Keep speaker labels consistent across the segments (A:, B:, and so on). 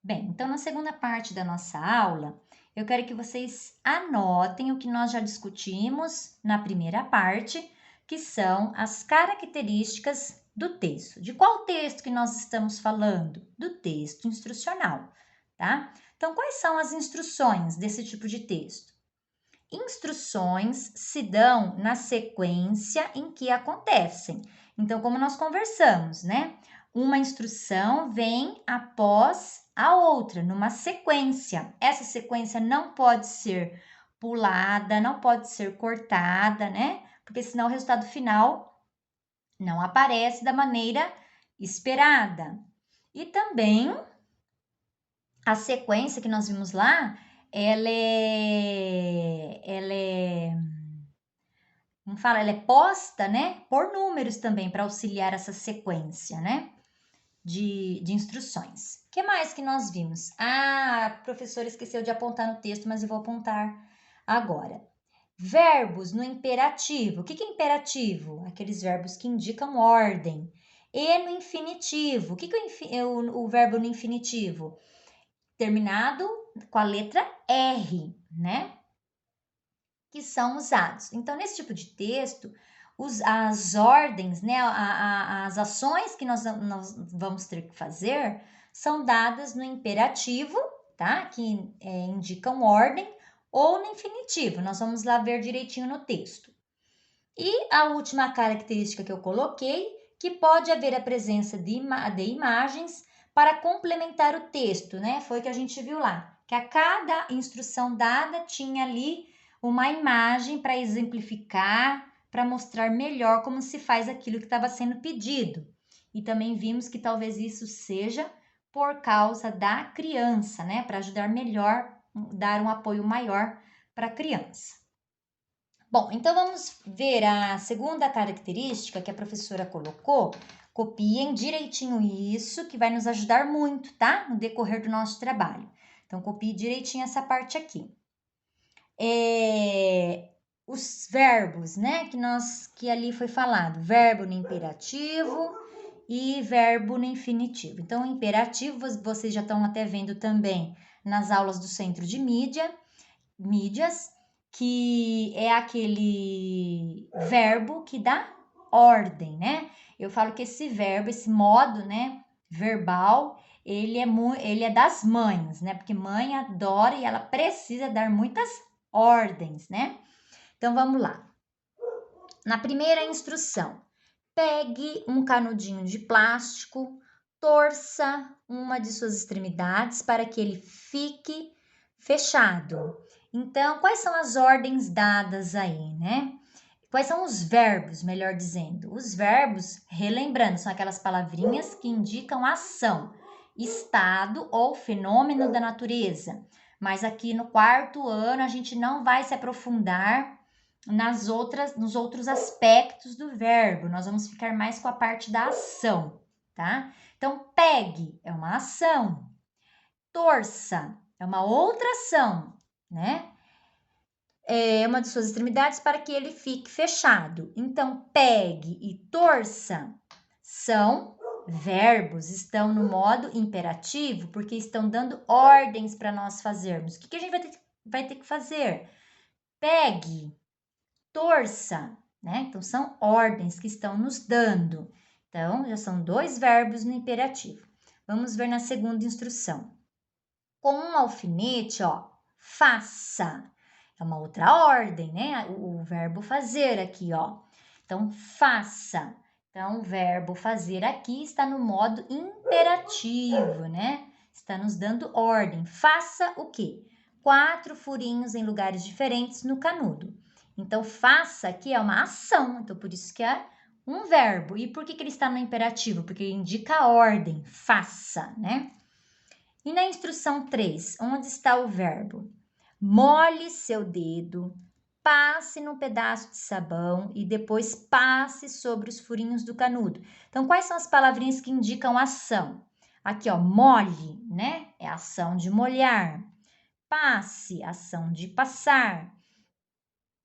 A: Bem, então na segunda parte da nossa aula, eu quero que vocês anotem o que nós já discutimos na primeira parte, que são as características do texto. De qual texto que nós estamos falando? Do texto instrucional, tá? Então, quais são as instruções desse tipo de texto? Instruções se dão na sequência em que acontecem. Então, como nós conversamos, né? Uma instrução vem após a outra, numa sequência. Essa sequência não pode ser pulada, não pode ser cortada, né? Porque senão o resultado final não aparece da maneira esperada. E também a sequência que nós vimos lá, como fala, ela é posta, né, por números também para auxiliar essa sequência, né, de instruções. O que mais que nós vimos? Ah, a professora esqueceu de apontar no texto, mas eu vou apontar agora. Verbos no imperativo. O que é imperativo? Aqueles verbos que indicam ordem. E no infinitivo. O que é o verbo no infinitivo? Terminado com a letra R, né? Que são usados. Então, nesse tipo de texto, as ordens, né, as ações que nós vamos ter que fazer são dadas no imperativo, tá? Que indicam ordem, ou no infinitivo. Nós vamos lá ver direitinho no texto. E a última característica que eu coloquei, que pode haver a presença de imagens para complementar o texto, né? Foi o que a gente viu lá, que a cada instrução dada tinha ali uma imagem para exemplificar, para mostrar melhor como se faz aquilo que estava sendo pedido. E também vimos que talvez isso seja por causa da criança, né? Para ajudar melhor, dar um apoio maior para a criança. Bom, então vamos ver a segunda característica que a professora colocou. Copiem direitinho isso, que vai nos ajudar muito, tá? No decorrer do nosso trabalho. Então, copie direitinho essa parte aqui. Os verbos, né? Que ali foi falado. Verbo no imperativo e verbo no infinitivo. Então, o imperativo, vocês já estão até vendo também nas aulas do Centro de Mídias, que é aquele verbo que dá ordem, né? Eu falo que esse verbo, esse modo, né, verbal, ele é das mães, né? Porque mãe adora e ela precisa dar muitas ordens, né? Então vamos lá. Na primeira instrução, pegue um canudinho de plástico, torça uma de suas extremidades para que ele fique fechado. Então, quais são as ordens dadas aí, né? Quais são os verbos, melhor dizendo? Os verbos, relembrando, são aquelas palavrinhas que indicam ação, estado ou fenômeno da natureza. Mas aqui no quarto ano a gente não vai se aprofundar nos outros aspectos do verbo. Nós vamos ficar mais com a parte da ação, tá? Então, pegue é uma ação, torça é uma outra ação, né? É uma de suas extremidades para que ele fique fechado. Então, pegue e torça são verbos, estão no modo imperativo, porque estão dando ordens para nós fazermos. O que a gente vai ter que fazer? Pegue, torça, né? Então, são ordens que estão nos dando. Então, já são dois verbos no imperativo. Vamos ver na segunda instrução. Com um alfinete, ó, faça. É uma outra ordem, né? O verbo fazer aqui, ó. Então, faça. Então, o verbo fazer aqui está no modo imperativo, né? Está nos dando ordem. Faça o quê? 4 furinhos em lugares diferentes no canudo. Então, faça aqui é uma ação. Então, por isso que é um verbo. E por que ele está no imperativo? Porque ele indica a ordem. Faça, né? E na instrução 3, onde está o verbo? Molhe seu dedo, passe num pedaço de sabão e depois passe sobre os furinhos do canudo. Então, quais são as palavrinhas que indicam ação? Aqui, ó, molhe, né? É a ação de molhar. Passe, ação de passar.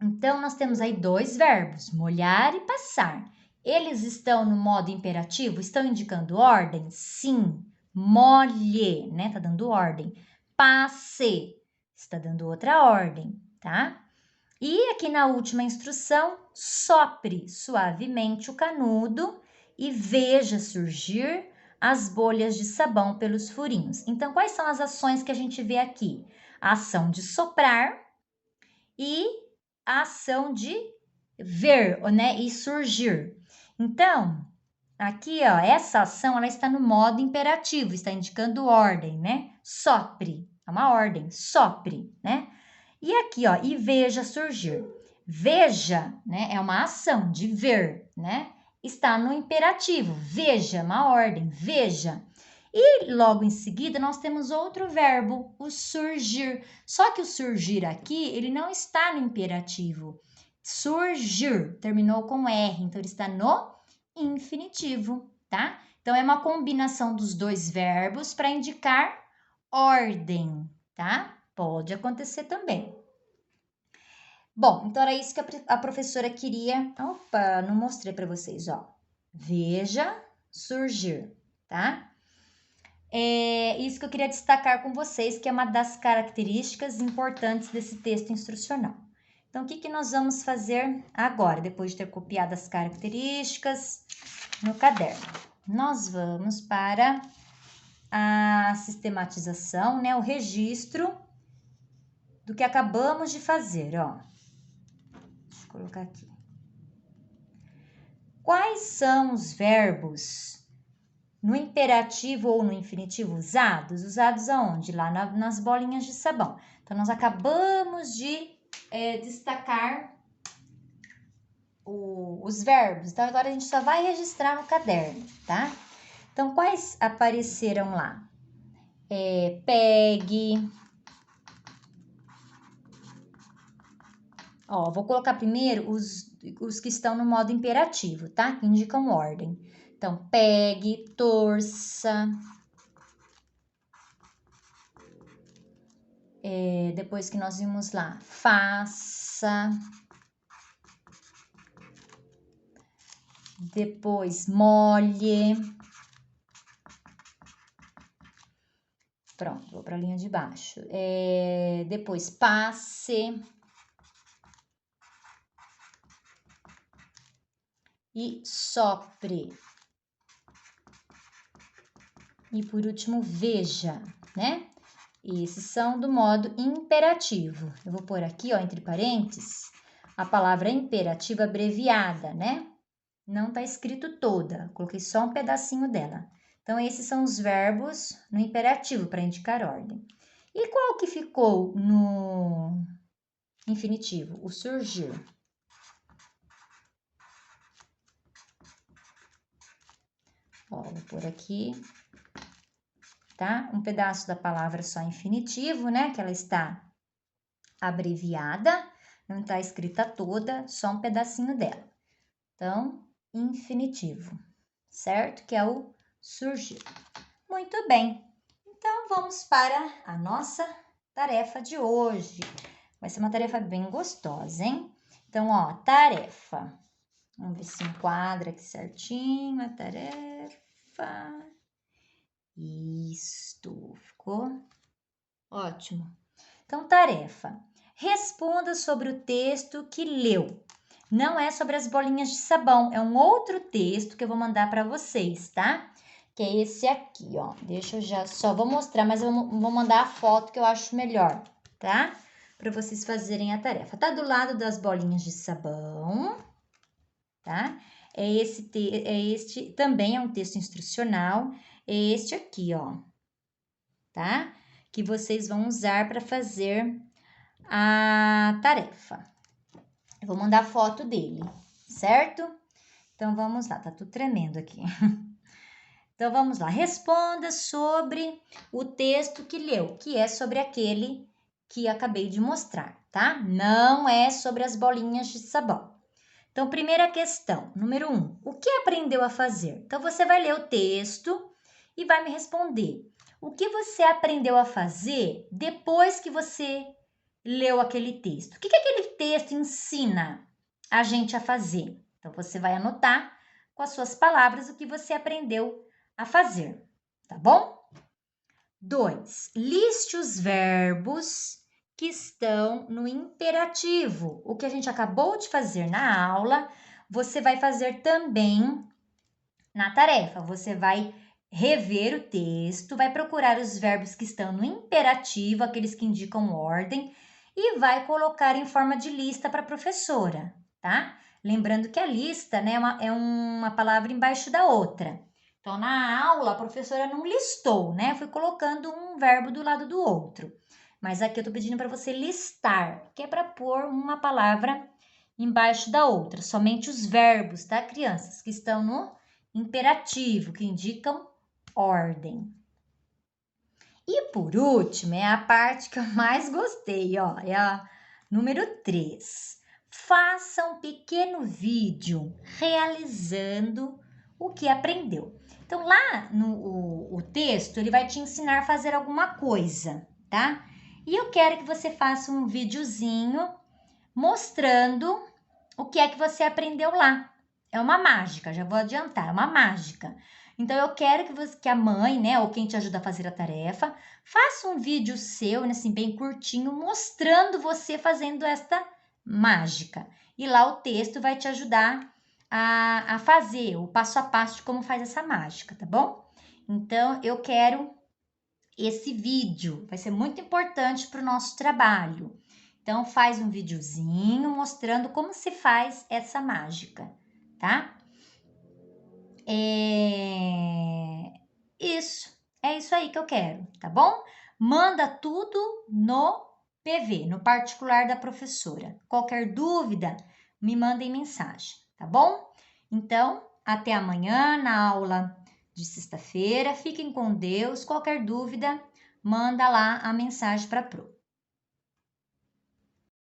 A: Então, nós temos aí dois verbos, molhar e passar. Eles estão no modo imperativo? Estão indicando ordem? Sim. molhe, né? Tá dando ordem. Passe, está dando outra ordem, tá? E aqui na última instrução, sopre suavemente o canudo e veja surgir as bolhas de sabão pelos furinhos. Então, quais são as ações que a gente vê aqui? A ação de soprar e a ação de ver, né, e surgir. Então, aqui, ó, essa ação ela está no modo imperativo, está indicando ordem, né? Sopre, é uma ordem, sopre, né? E aqui, ó, e veja surgir. Veja, né, é uma ação de ver, né? Está no imperativo, veja, uma ordem, veja. E logo em seguida nós temos outro verbo, o surgir. Só que o surgir aqui, ele não está no imperativo. Surgir, terminou com R, então ele está no infinitivo, tá? Então é uma combinação dos dois verbos para indicar ordem, tá? Pode acontecer também. Bom, então era isso que a professora queria. Opa, não mostrei para vocês, ó. Veja surgir, tá? É isso que eu queria destacar com vocês, que é uma das características importantes desse texto instrucional. Então, o que nós vamos fazer agora, depois de ter copiado as características no caderno? Nós vamos para a sistematização, né? O registro do que acabamos de fazer, ó. Deixa eu colocar aqui. Quais são os verbos no imperativo ou no infinitivo usados? Usados aonde? Lá nas bolinhas de sabão. Então, nós acabamos de destacar os verbos. Então, agora a gente só vai registrar no caderno, tá? Então, quais apareceram lá? Pegue. Ó, vou colocar primeiro os que estão no modo imperativo, tá? Que indicam ordem. Então, pegue, torça. Depois que nós vimos lá, faça. Depois, molhe. Pronto, vou para a linha de baixo. Depois, passe. E sopre. E por último, veja, né? Esses são do modo imperativo. Eu vou pôr aqui, ó, entre parênteses, a palavra imperativa abreviada, né? Não tá escrito toda, coloquei só um pedacinho dela. Então, esses são os verbos no imperativo para indicar ordem. E qual que ficou no infinitivo? O surgir. Ó, vou pôr aqui, tá? Um pedaço da palavra só infinitivo, né? Que ela está abreviada, não está escrita toda, só um pedacinho dela. Então, infinitivo, certo? Que é o surgir. Muito bem. Então, vamos para a nossa tarefa de hoje. Vai ser uma tarefa bem gostosa, hein? Então, ó, tarefa. Vamos ver se enquadra aqui certinho a tarefa. Isto, ficou ótimo. Então, tarefa. Responda sobre o texto que leu. Não é sobre as bolinhas de sabão, é um outro texto que eu vou mandar para vocês, tá? Que é esse aqui, ó. Deixa eu já, só vou mostrar, mas eu vou mandar a foto que eu acho melhor, tá? Para vocês fazerem a tarefa. Tá do lado das bolinhas de sabão, tá? Este também é um texto instrucional, é este aqui, ó, tá? Que vocês vão usar para fazer a tarefa. Eu vou mandar foto dele, certo? Então, vamos lá, tá tudo tremendo aqui. Então, vamos lá. Responda sobre o texto que leu, que é sobre aquele que acabei de mostrar, tá? Não é sobre as bolinhas de sabão. Então, primeira questão, número 1. O que aprendeu a fazer? Então, você vai ler o texto e vai me responder. O que você aprendeu a fazer depois que você leu aquele texto? O que aquele texto ensina a gente a fazer? Então, você vai anotar com as suas palavras o que você aprendeu a fazer, tá bom? 2. Liste os verbos que estão no imperativo. O que a gente acabou de fazer na aula, você vai fazer também na tarefa. Você vai rever o texto, vai procurar os verbos que estão no imperativo, aqueles que indicam ordem, e vai colocar em forma de lista para a professora, tá? Lembrando que a lista, né, é uma palavra embaixo da outra. Então, na aula, a professora não listou, né? Fui colocando um verbo do lado do outro. Mas aqui eu tô pedindo para você listar, que é para pôr uma palavra embaixo da outra. Somente os verbos, tá, crianças? Que estão no imperativo, que indicam ordem. E por último, é a parte que eu mais gostei, ó, é a número 3. Faça um pequeno vídeo realizando o que aprendeu. Então, lá no o texto, ele vai te ensinar a fazer alguma coisa, tá? E eu quero que você faça um videozinho mostrando o que é que você aprendeu lá. É uma mágica, já vou adiantar, é uma mágica. Então, eu quero que a mãe, né, ou quem te ajuda a fazer a tarefa, faça um vídeo seu, né, assim, bem curtinho, mostrando você fazendo esta mágica. E lá o texto vai te ajudar a fazer o passo a passo de como faz essa mágica, tá bom? Então, eu quero esse vídeo, vai ser muito importante para o nosso trabalho. Então, faz um videozinho mostrando como se faz essa mágica, tá? É isso aí que eu quero, tá bom? Manda tudo no PV, no particular da professora. Qualquer dúvida, me mandem mensagem, tá bom? Então, até amanhã na aula de sexta-feira. Fiquem com Deus. Qualquer dúvida, manda lá a mensagem para a Pro.